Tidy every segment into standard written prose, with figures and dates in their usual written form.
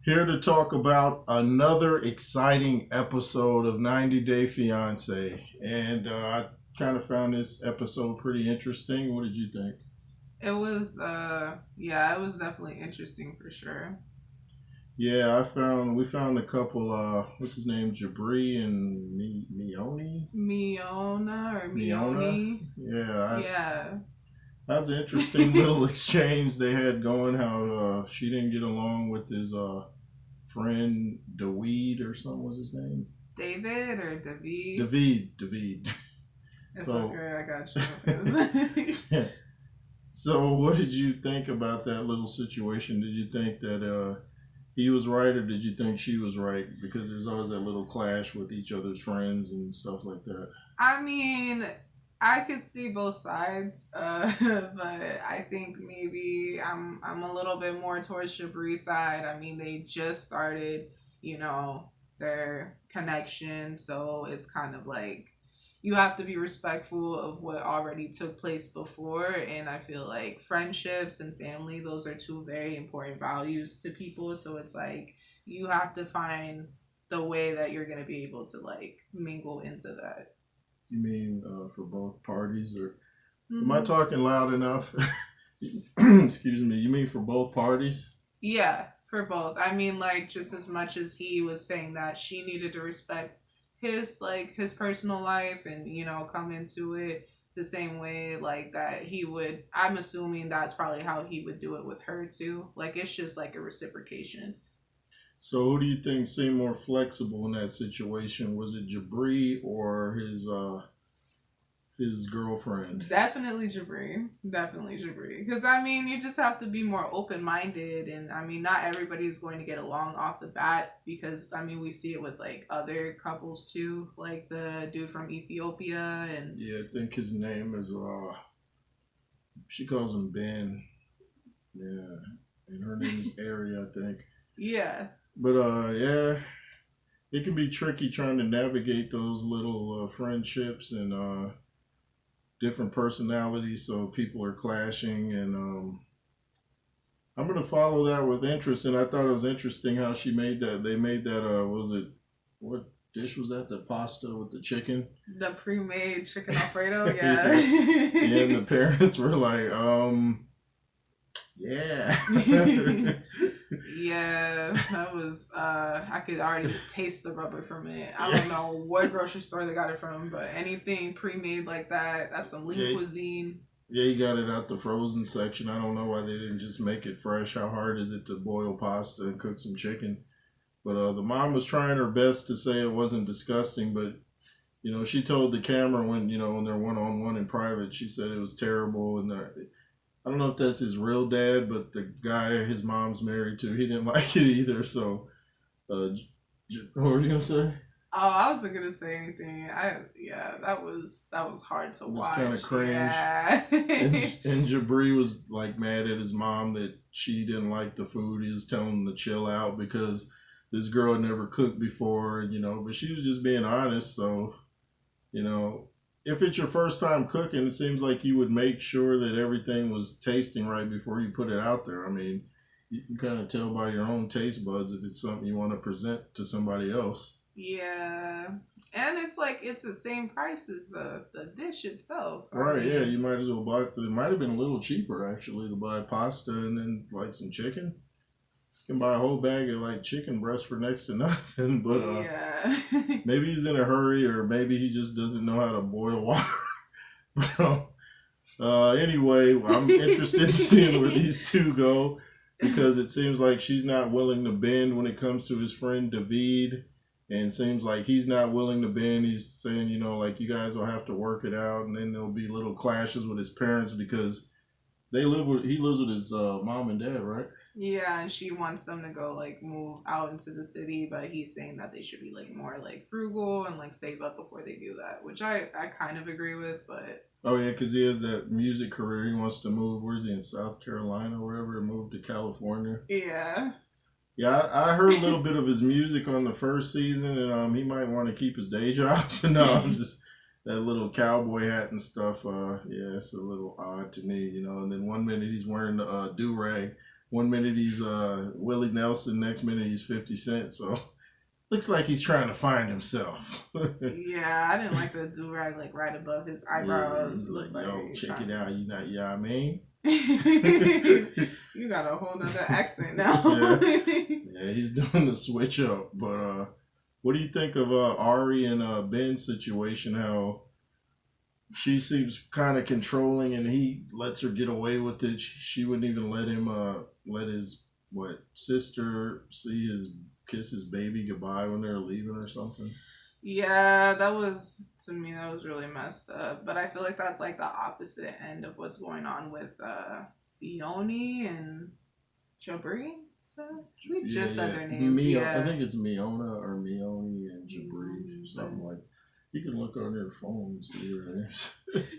Here to talk about another exciting episode of 90 Day Fiance. And I kind of found this episode pretty interesting. What did you think? Yeah, it was definitely interesting for sure. Yeah, we found a couple, what's his name? Jabri and Mione? Miona or Miona? Mioni. Yeah, Yeah. that was an interesting little exchange they had going. How she didn't get along with his friend Daweed or something was his name? David or David. David. It's So, okay, I got you. so what did you think about that little situation? Did you think that he was right, or did you think she was right? Because there's always that little clash with each other's friends and stuff like that. I mean, I could see both sides, but I think maybe I'm a little bit more towards Shabri's side. I mean, they just started, you know, their connection, so it's kind of like you have to be respectful of what already took place before. And I feel like friendships and family, those are two very important values to people. So it's like you have to find the way that you're gonna be able to like mingle into that. You mean for both parties, or am I Hmm. talking loud enough? Excuse me. You mean for both parties? Yeah, for both. I mean, like just as much as he was saying that she needed to respect his personal life and come into it the same way like that he would. I'm assuming that's probably how he would do it with her too. Like it's just like a reciprocation. So who do you think seemed more flexible in that situation? Was it Jabri or his girlfriend? Definitely Jabri. Definitely Jabri. Because, I mean, you just have to be more open minded. And, I mean, not everybody is going to get along off the bat. Because, I mean, we see it with, like, other couples, too. Like the dude from Ethiopia. And, Yeah, I think his name is she calls him Ben. Yeah, and her name is Ari, I think. yeah. But yeah, it can be tricky trying to navigate those little friendships and different personalities. So people are clashing, and I'm gonna follow that with interest. And I thought it was interesting how she made that. They made that. Was it what dish was that? The pasta with the chicken. The pre made chicken Alfredo. Yeah, yeah. And Yeah. the parents were like, yeah. Yeah, that was I could already taste the rubber from it. I don't know what grocery store they got it from, but anything pre-made like that, that's some lean Yeah, cuisine. yeah, you got it out the frozen section. I don't know why they didn't just make it fresh. How hard is it to boil pasta and cook some chicken? But the mom was trying her best to say it wasn't disgusting, but she told the camera when they're one on one in private, she said it was terrible. And I don't know if that's his real dad, but the guy his mom's married to, he didn't like it either. So, what were you gonna say? Oh, I wasn't gonna say anything. Yeah, that was hard to It was kind of watch. cringe. Yeah. And Jabri was like mad at his mom that she didn't like the food. He was telling him to chill out because this girl had never cooked before, but she was just being honest. So, you know, if it's your first time cooking, it seems like you would make sure that everything was tasting right before you put it out there. I mean, you can kind of tell by your own taste buds if it's something you want to present to somebody else. Yeah. And it's like it's the same price as the dish itself. I Right, yeah, you mean, might as well buy it. It might have been a little cheaper actually to buy pasta and then like some chicken. You can buy a whole bag of like chicken breast for next to nothing. But yeah. maybe he's in a hurry, or maybe he just doesn't know how to boil water. But, anyway, I'm interested in seeing where these two go because it seems like she's not willing to bend when it comes to his friend David, and seems like he's not willing to bend. He's saying, like you guys will have to work it out, and then there'll be little clashes with his parents because he lives with his mom and dad, right? Yeah, and she wants them to go like move out into the city, but he's saying that they should be like more like frugal and like save up before they do that, which I kind of agree with, but Oh yeah, because he has that music career. He wants to move. Where's he in South Carolina or wherever? Move to California. yeah. Yeah, I heard a little bit of his music on the first season, and he might want to keep his day job. No, I'm just that little cowboy hat and stuff. Yeah, it's a little odd to me. And then one minute he's wearing the do rag, One minute he's Willie Nelson, next minute he's 50 Cent. So looks like he's trying to find himself. Yeah, I didn't like the do rag like right above his Yeah, eyebrows. he's like, yo, he's check trying it out. You not, yeah, I mean. You got a whole nother accent now. Yeah, he's doing the switch up. But what do you think of Ari and Ben's situation? How she seems kind of controlling, and he lets her get away with it. She wouldn't even let him let his sister see his kiss his baby goodbye when they're leaving or something. Yeah, that was to me that was really messed up. But I feel like that's like the opposite end of what's going on with Fione and Jabri. So we just said their names. Yeah, I think it's Miona or Mione and Jabri, something like. You can look on your phone and see their names.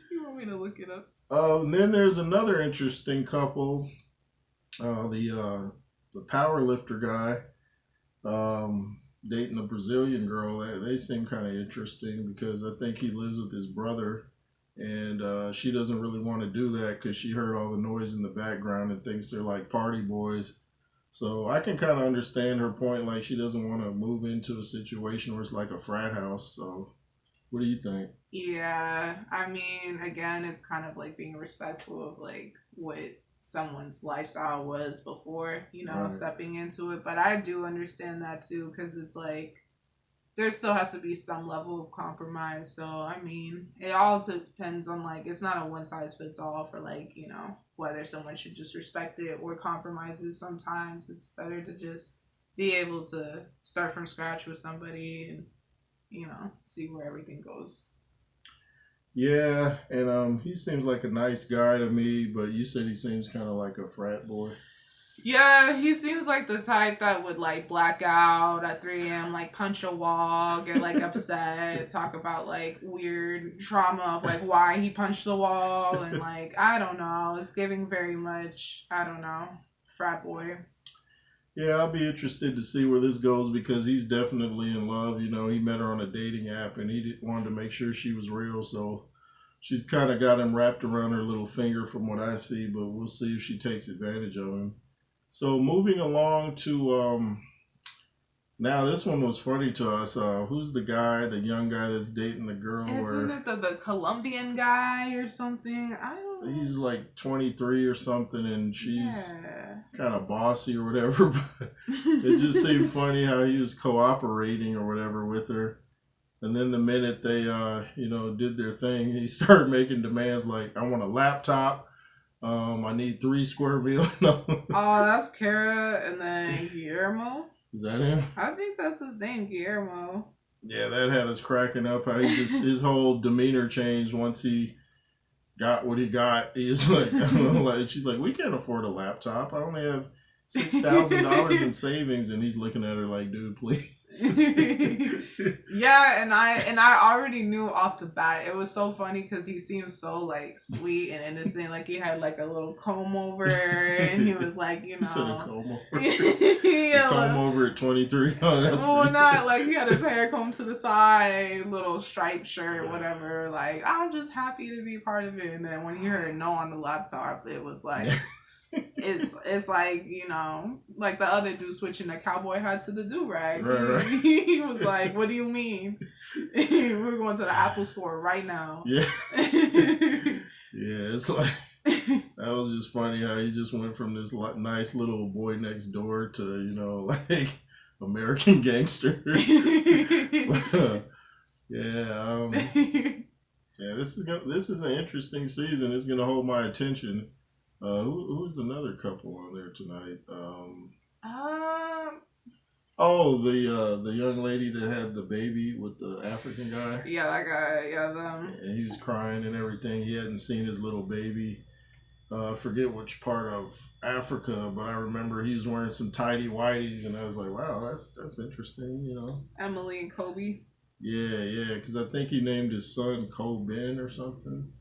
You want me to look it up? And then there's another interesting couple. The power lifter guy dating a Brazilian girl. They seem kind of interesting because I think he lives with his brother, and she doesn't really want to do that because she heard all the noise in the background and thinks they're like party boys. So I can kind of understand her point. Like she doesn't want to move into a situation where it's like a frat house. So what do you think? Yeah, I mean, again, it's kind of like being respectful of like what someone's lifestyle was before, Right. stepping into it. But I do understand that too, because it's like there still has to be some level of compromise. So, I mean, it all depends on like, it's not a one size fits all for like, whether someone should just respect it or compromises. Sometimes it's better to just be able to start from scratch with somebody and see where everything goes. Yeah, and he seems like a nice guy to me, but you said he seems kind of like a frat boy. Yeah, he seems like the type that would like black out at 3 a.m., like punch a wall, get like upset, talk about like weird trauma of like why he punched the wall, and like, I don't know, it's giving very much, I don't know, frat boy. Yeah, I'll be interested to see where this goes because he's definitely in love. He met her on a dating app and he wanted to make sure she was real. So she's kind of got him wrapped around her little finger from what I see, but we'll see if she takes advantage of him. So moving along to now this one was funny to us. Who's the young guy that's dating the girl? Isn't it the Colombian guy or something? I don't know. He's like 23 or something, and she's kind of bossy or whatever. But it just seemed funny how he was cooperating or whatever with her. And then the minute they, did their thing, he started making demands like, I want a laptop. I need 3 square meals. No. Oh, that's Kara and then Guillermo. Is that him? I think that's his name, Guillermo. Yeah, that had us cracking up. How his whole demeanor changed once he got what he got. He's like, she's like, we can't afford a laptop. I only have $6,000 in savings, and he's looking at her like, dude, please. Yeah, and I already knew off the bat. It was so funny because he seemed so like sweet and innocent. Like he had like a little comb over, and he was like, He said a comb over. Yeah, comb over at 23. Oh, well, not like he had his hair combed to the side, little striped shirt, whatever. Like, I'm just happy to be part of it. And then when he heard no on the laptop, it was like. It's like, like the other dude switching the cowboy hat to the do-rag. Right. He was like, what do you mean? We're going to the Apple store right now. Yeah. Yeah, it's like, that was just funny how he just went from this nice little boy next door to, like American Gangster. Yeah. Yeah, this is an interesting season. It's going to hold my attention. Who's another couple on there tonight? The young lady that had the baby with the African guy. Yeah, that guy. Yeah, them. And he was crying and everything. He hadn't seen his little baby. I forget which part of Africa, but I remember he was wearing some tidy whities, and I was like, wow, that's interesting, Emily and Kobe. Yeah, because I think he named his son Coben or something.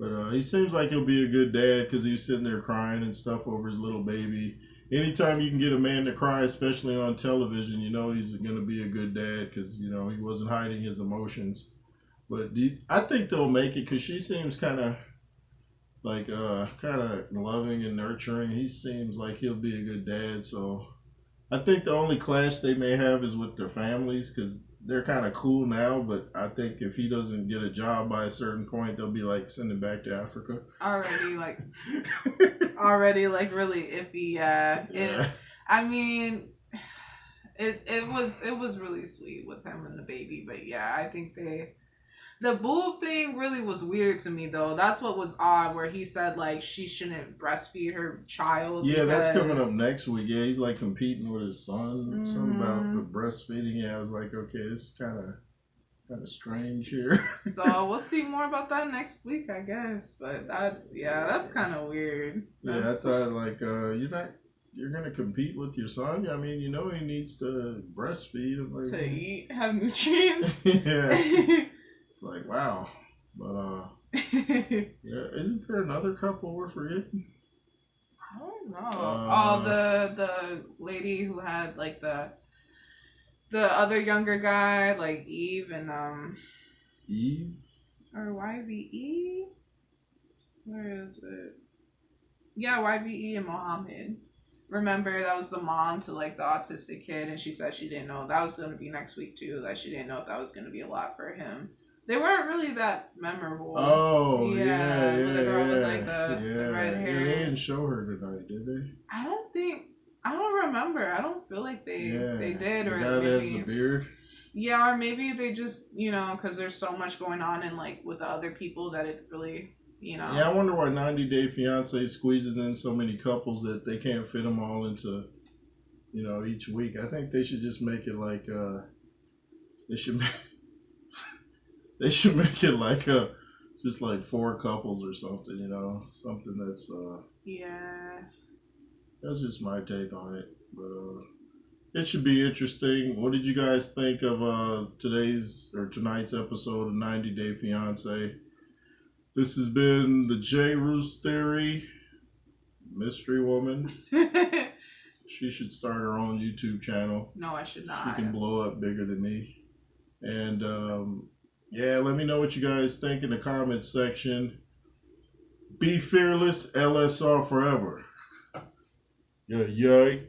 But he seems like he'll be a good dad because he was sitting there crying and stuff over his little baby. Anytime you can get a man to cry, especially on television, he's going to be a good dad because, he wasn't hiding his emotions. But I think they'll make it because she seems kind of, like kind of loving and nurturing. He seems like he'll be a good dad. So I think the only clash they may have is with their families because they're kind of cool now. But I think if he doesn't get a job by a certain point, they'll be like send him back to Africa. Already like really iffy. Yeah. Yeah. I mean, it was really sweet with him and the baby, but yeah, I think the boob thing really was weird to me though. That's what was odd, where he said like she shouldn't breastfeed her child. Yeah, that's coming up because- next week. Yeah, he's like competing with his son. Something about Mhm. the breastfeeding. Yeah, I was like, okay, it's kind of strange here. So we'll see more about that next week, I guess. But that's kind of weird. Yeah, I That's- thought like you're gonna compete with your son. I mean, you know he needs to breastfeed. I'm like, to eat, have nutrients. yeah, it's like wow, but yeah, isn't there another couple we're forgetting? I don't know. The lady who had like the other younger guy, like Eve and Eve. or YVE. Where is it? Yeah, YVE and Mohammed. Remember that was the mom to like the autistic kid, and she said she didn't know that was going to be next week too. That she didn't know if that was going to be a lot for him. They weren't really that memorable. Oh Yeah, yeah, with the girl with, yeah, like, the red hair. Yeah, they didn't show her tonight, did they? I don't remember. I don't feel like they did, the or guy that has maybe the beard. yeah, or maybe they just because there's so much going on and like with the other people that it really Yeah, I wonder why 90 Day Fiance squeezes in so many couples that they can't fit them all into, each week. I think they should just make it like they should make, they should make it like just like 4 couples or something. Something that's yeah. that's just my take on it. But it should be interesting. What did you guys think of tonight's episode of 90 Day Fiance? This has been the J. Roos Theory, Mystery Woman. She should start her own YouTube channel. No, I should not. She can blow up bigger than me. And yeah, let me know what you guys think in the comments section. Be fearless, LSR forever. Yeah, yay.